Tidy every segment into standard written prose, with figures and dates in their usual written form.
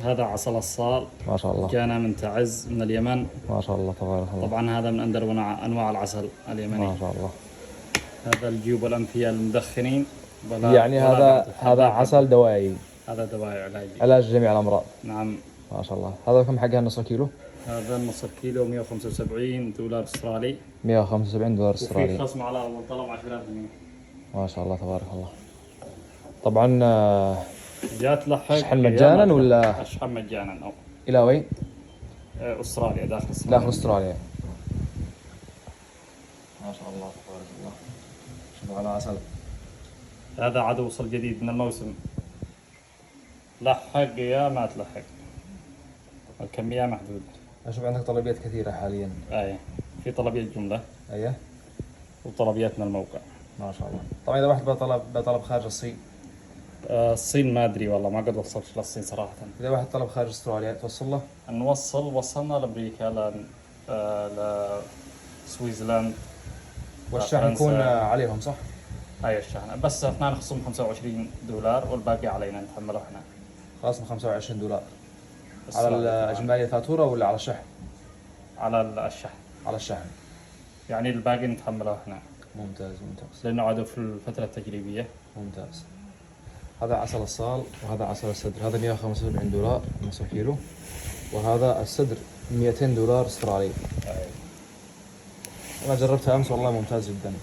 هذا عسل الصال. ما شاء الله. جانا من تعز من اليمن. ما شاء الله تبارك الله. طبعا هذا من أندر أنواع العسل اليمني. ما شاء الله. هذا الجيوب الأنفياء المدخنين. يعني هذا عسل دوائي. هذا دواء علاجي. علاج جميع الأمراض. نعم. ما شاء الله. هذا كم حقها نص كيلو؟ هذا نص كيلو 175 دولار استرالي. 175 دولار استرالي. وفي خصم على أول طلب 10%. ما شاء الله تبارك الله. طبعا جات لحق شحن مجانا ولا؟ اشحن مجانا او الى وين؟ استراليا، داخل استراليا. داخل استراليا. ما شاء الله تبارك الله. شوفوا على عسل. هذا عاد وصل جديد من الموسم. لحق يا ما تلحق، الكمية محدودة. اشوف عندك طلبيات كثيرة حاليا. ايه، في طلبيات جملة. ايه. وطلبيات من الموقع. ما شاء الله. طبعا اذا واحد بطلب خارج الصين. الصين ما ادري والله، ما قد وصلت للصين صراحة. اذا واحد طلب خارج استراليا توصل له؟ وصلنا لامريكا، لسويسلاند. والشحن يكون عليهم صح؟ اي الشحن، بس احنا نخصم 25 دولار والباقي علينا نتحمله احنا. خلاص من 25 دولار. على الاجمالي الفاتورة ولا على الشحن؟ على الشحن. على الشحن. يعني الباقي نتحمله احنا. ممتاز ممتاز. لانه عادوا في الفترة التجريبية. ممتاز. هذا عسل الصال وهذا عسل السدر. هذا 175 دولار نص كيلو، وهذا السدر 200 دولار استرالي. انا جربتها امس والله ممتاز جدا.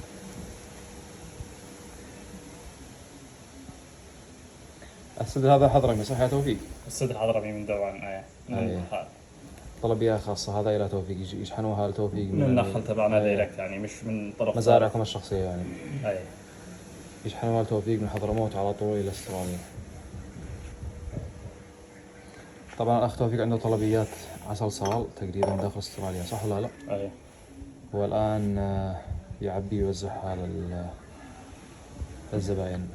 السدر هذا حضرمي صح يا توفيق؟ السدر حضرمي من دوان. طلبية خاصة. هذا إلى توفيق يشحنوها لتوفيق من النخل تبعنا دايركت، يعني مش من طرف مزارعكم الشخصية يعني. اي. يشحنوها لتوفيق من حضرموت على طول إلى استراليا. طبعا الأخ توفيق عنده طلبيات عسل صال تقريبا داخل استراليا صح ولا لا؟ اي. هو الآن يعبي ويوزعها للزبائن.